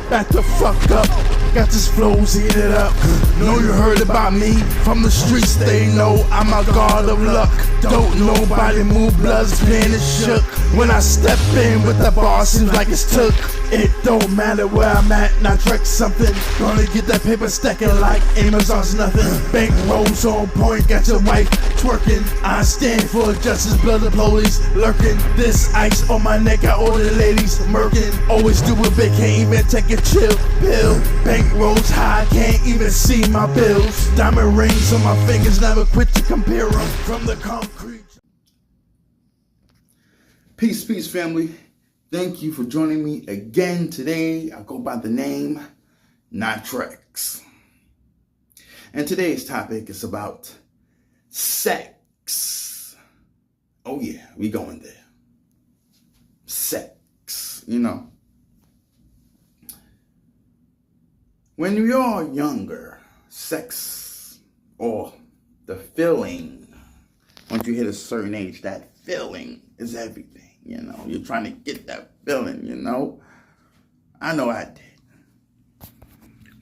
Back the fuck up. Got this flows heated up. Know you heard about me from the streets. They know I'm a god of luck. Don't nobody move, blood's plain and shook. When I step in with the bar, seems like it's took. It don't matter where I'm at, not track something. Gonna get that paper stacking like Amazon's nothing. Bank rolls on point, got your wife twerking. I stand for justice, blood the police lurking. This ice on my neck, I order the ladies murking. Always do it big, can't even take a chill pill. Bank rolls high, can't even see my bills. Diamond rings on my fingers, never quit to compare them from the concrete. Peace, family. Thank you for joining me again today. I go by the name Nitrex. And today's topic is about sex. Oh yeah, we going there. Sex, When you're younger, sex or the feeling, once you hit a certain age, that feeling is everything. You're trying to get that feeling, I know I did.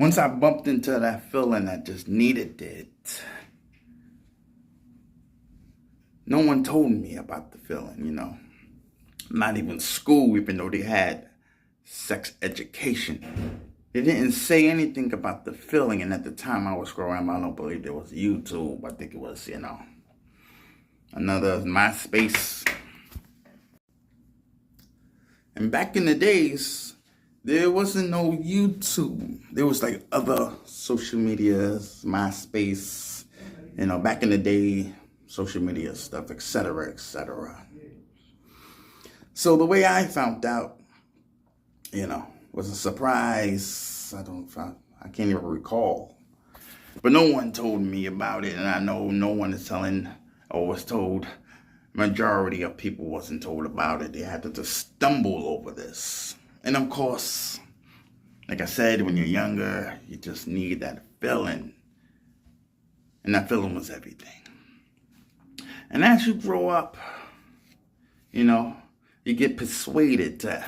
Once I bumped into that feeling, I just needed it. No one told me about the feeling, Not even school, even though they had sex education. They didn't say anything about the feeling, and at the time I was growing up, I don't believe there was YouTube. I think it was, another MySpace. And back in the days, there wasn't no YouTube. There was like other social medias, MySpace, back in the day, social media stuff, etc., etc. So the way I found out, was a surprise. I can't even recall. But no one told me about it, and I know no one is telling or was told. Majority of people wasn't told about it. They had to just stumble over this. And of course, like I said, when you're younger, you just need that feeling. And that feeling was everything. And as you grow up, you get persuaded to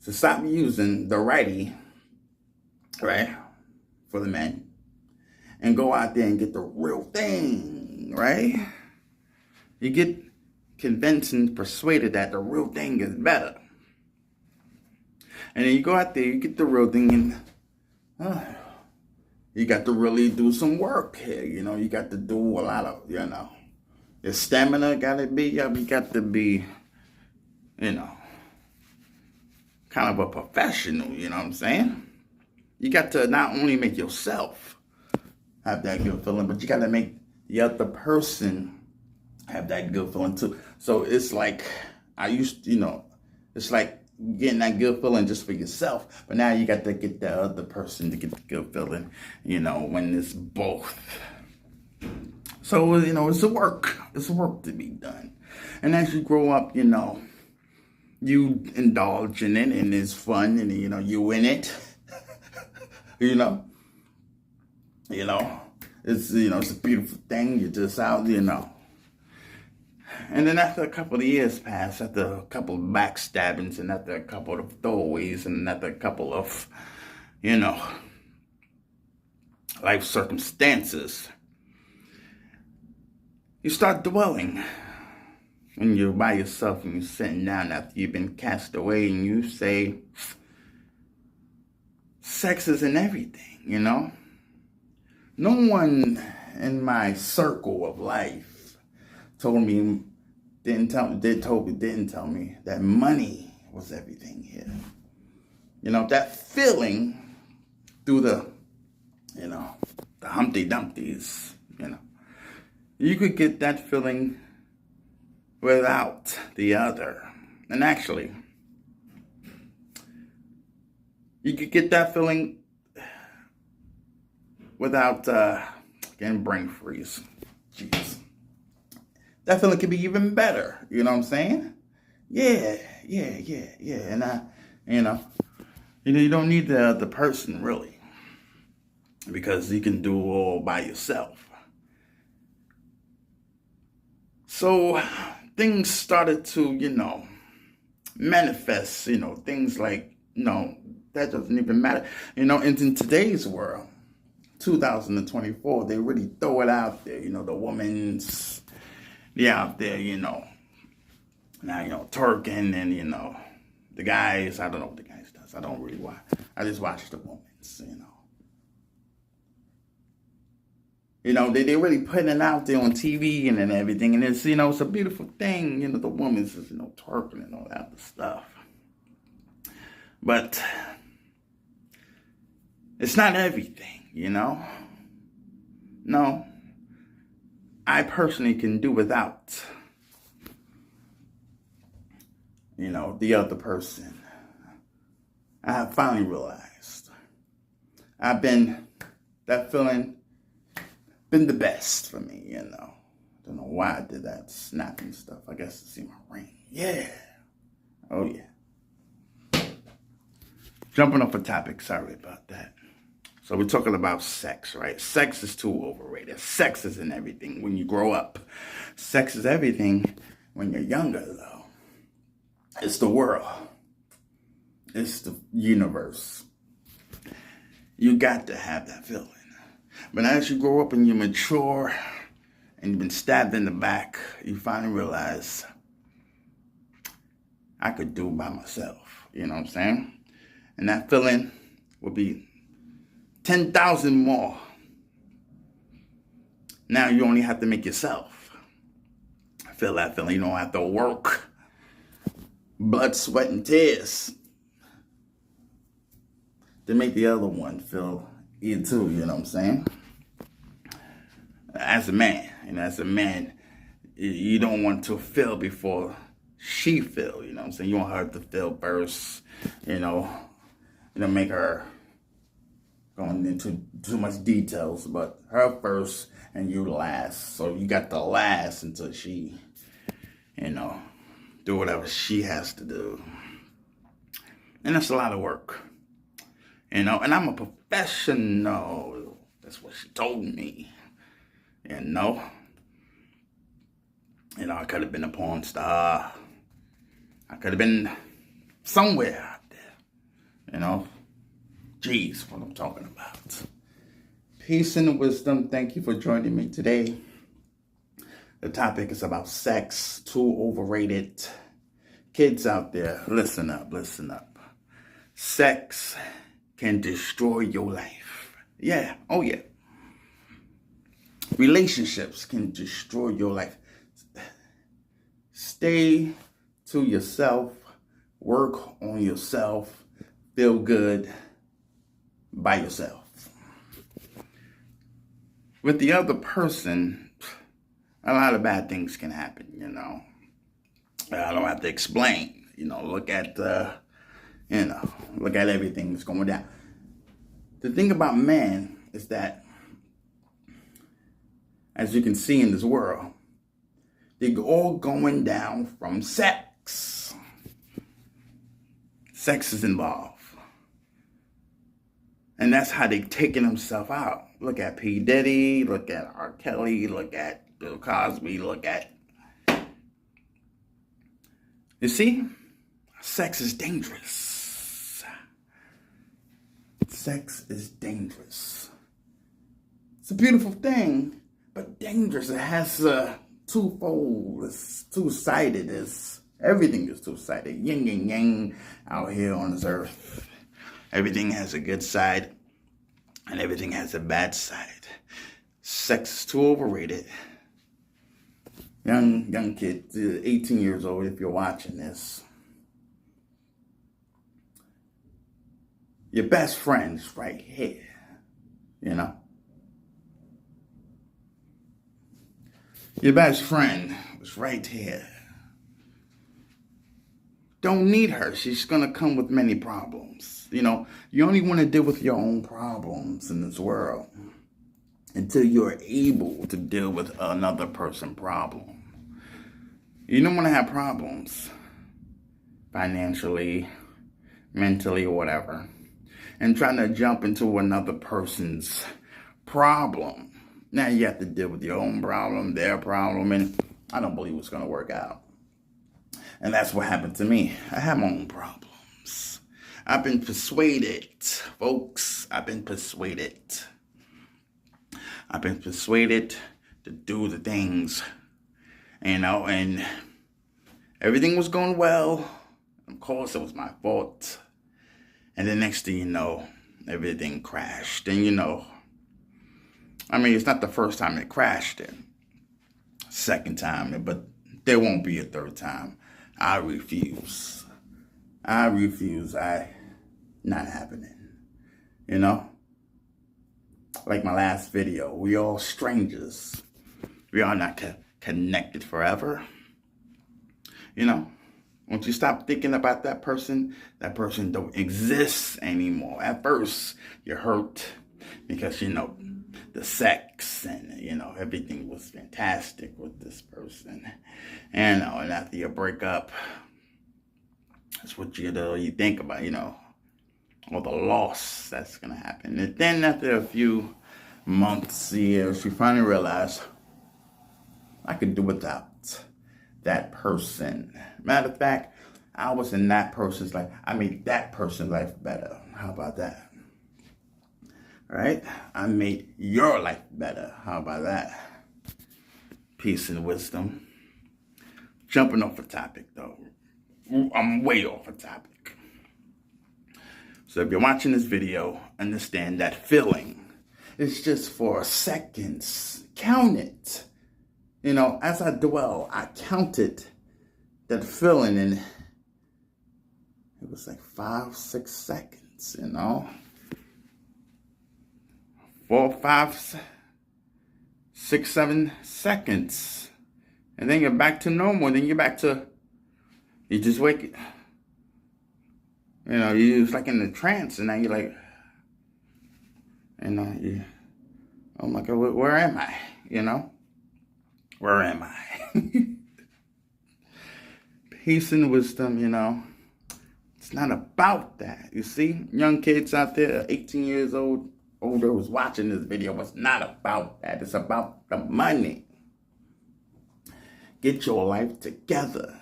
stop using the righty, right, for the men, and go out there and get the real thing, right? You get convinced and persuaded that the real thing is better. And then you go out there, you get the real thing, and you got to really do some work here, You got to do a lot of, your stamina got to be up. You got to be, kind of a professional, you know what I'm saying? You got to not only make yourself have that good feeling, but you got to make the other person have that good feeling too. So it's like, it's like getting that good feeling just for yourself, but now you got to get the other person to get the good feeling, when it's both. So, it's a work. It's work to be done. And as you grow up, you indulge in it, and it's fun, and you in it. It's it's a beautiful thing. You're just out, And then after a couple of years pass, after a couple of backstabbings, and after a couple of throwaways, and after a couple of, life circumstances, you start dwelling. When you're by yourself and you're sitting down after you've been cast away, and you say, sex isn't everything, No one in my circle of life didn't tell me that money was everything here. That feeling through the Humpty Dumptys, you could get that feeling without the other. And actually, you could get that feeling without getting brain freeze. Jeez. That feeling could be even better. You know what I'm saying? Yeah. And you don't need the person really, because you can do it all by yourself. So things started to, manifest, things like, that doesn't even matter. And in today's world, 2024, they really throw it out there. The woman's, out there, now, twerking and, the guys, I don't know what the guys does. I don't really watch. I just watch the women's, They're really putting it out there on TV and everything. And it's, it's a beautiful thing. The woman's, twerking and all that other stuff. But it's not everything, No. I personally can do without, the other person. I have finally realized that feeling been the best for me, Don't know why I did that snapping stuff. I guess to see my ring. Yeah. Oh, yeah. Jumping off a topic. Sorry about that. So we're talking about sex, right? Sex is too overrated. Sex isn't everything when you grow up. Sex is everything when you're younger, though. It's the world. It's the universe. You got to have that feeling. But as you grow up and you mature and you've been stabbed in the back, you finally realize I could do it by myself. You know what I'm saying? And that feeling will be 10,000 more. Now you only have to make yourself feel that feeling. You don't have to work. Blood, sweat, and tears to make the other one feel it too, you know what I'm saying? As a man, you don't want to feel before she feel, you know what I'm saying? You want her to feel first, make her going into too much details, but her first and you last. So you got to last until she, do whatever she has to do. And that's a lot of work. And I'm a professional. That's what she told me. I could have been a porn star. I could have been somewhere out there. Jeez, what I'm talking about. Peace and wisdom. Thank you for joining me today. The topic is about sex, too overrated. Kids out there, listen up. Sex can destroy your life. Yeah, oh yeah. Relationships can destroy your life. Stay to yourself, work on yourself, feel good by yourself. With the other person, a lot of bad things can happen, I don't have to explain, look at everything that's going down. The thing about man is that, as you can see in this world, they're all going down from sex. Sex is involved. And that's how they're taking themselves out. Look at P. Diddy, look at R. Kelly, look at Bill Cosby, You see? Sex is dangerous. Sex is dangerous. It's a beautiful thing, but dangerous. It has a twofold. It's two-sided. Everything is two-sided. Yin and yang out here on this earth. Everything has a good side, and everything has a bad side. Sex is too overrated. Young kid, 18 years old, if you're watching this. Your best friend's right here, Your best friend was right here. Don't need her. She's going to come with many problems. You only want to deal with your own problems in this world until you're able to deal with another person's problem. You don't want to have problems financially, mentally, or whatever, and trying to jump into another person's problem. Now you have to deal with your own problem, their problem, and I don't believe it's going to work out. And that's what happened to me. I have my own problems. I've been persuaded, folks. I've been persuaded. I've been persuaded to do the things, and everything was going well. Of course, it was my fault. And the next thing you know, everything crashed. And it's not the first time it crashed. Second time, but there won't be a third time. I refuse. Not happening. Like my last video, we all strangers. We are not connected forever. Once you stop thinking about that person don't exist anymore. At first, you're hurt because, the sex and, everything was fantastic with this person. And after you break up, that's what you think about, all the loss that's going to happen. And then after a few months, years, you finally realize I could do without that person. Matter of fact, I was in that person's life. I made that person's life better. How about that? Right? I made your life better. How about that? Peace and wisdom. Jumping off the topic, though. I'm way off the topic. So if you're watching this video, understand that feeling is just for seconds. Count it. As I dwell, I counted that feeling, and it was like 5-6 seconds, 4, 5, 6, 7 seconds. And then you're back to normal. Then you're back to, you just wake, you're just like in the trance, and now you're like, oh my God, where am I? Where am I? Peace and wisdom, It's not about that. You see, young kids out there, 18 years old, older, who's watching this video, it's not about that. It's about the money. Get your life together.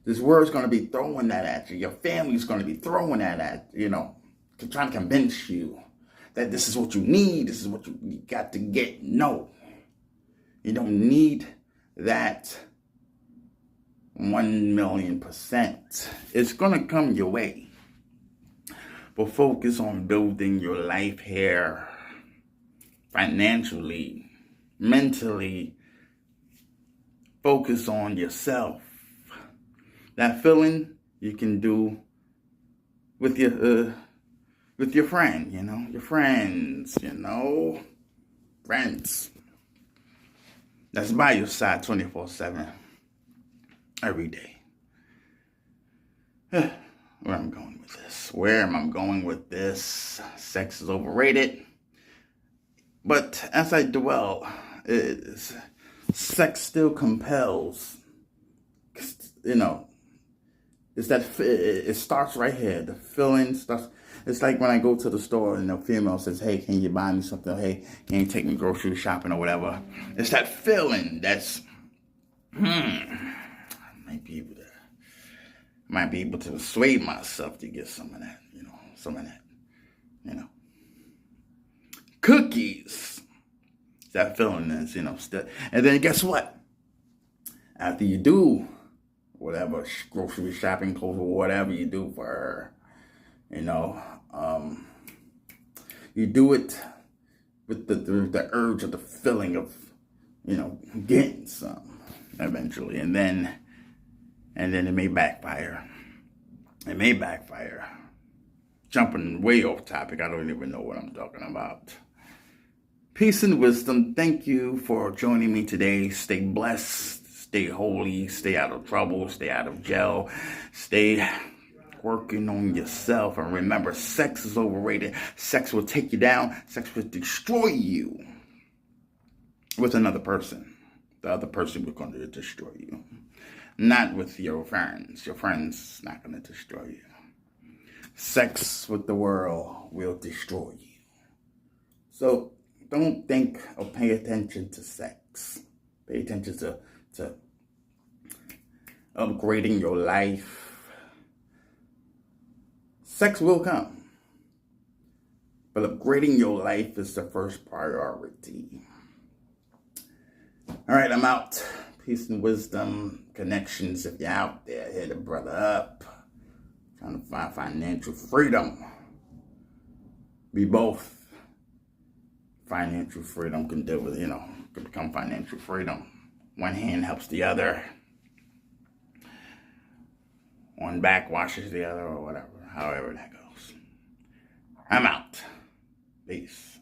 This world's going to be throwing that at you. Your family's going to be throwing that at you, trying to convince you that this is what you need. This is what you got to get. No. You don't need that 1,000,000%. It's going to come your way. But focus on building your life here financially, mentally. Focus on yourself. That feeling you can do with your friend, your friends, friends. That's by your side 24/7, every day. Where am I going with this? Where am I going with this? Sex is overrated. But as I dwell, sex still compels. It's that it starts right here. The feeling starts. It's like when I go to the store and the female says, "Hey, can you buy me something? Hey, can you take me grocery shopping or whatever?" It's that feeling that's I might be able to persuade myself to get some of that, Cookies. That feeling is, still. And then guess what? After you do whatever, grocery shopping, clothes, or whatever you do for her, you do it with the urge of the feeling of, getting some eventually. And then it may backfire. Jumping way off topic. I don't even know what I'm talking about. Peace and wisdom. Thank you for joining me today. Stay blessed. Stay holy. Stay out of trouble. Stay out of jail. Stay working on yourself. And remember, sex is overrated. Sex will take you down. Sex will destroy you with another person. The other person will going to destroy you. Not with your friends. Your friends not going to destroy you. Sex with the world will destroy you. So don't think or pay attention to sex. Pay attention to to upgrading your life, sex will come. But upgrading your life is the first priority. All right, I'm out. Peace and wisdom, connections. If you're out there, hit a brother up. Trying to find financial freedom. Be both. Financial freedom can deal with, can become financial freedom. One hand helps the other. One back washes the other, or whatever. However that goes. I'm out. Peace.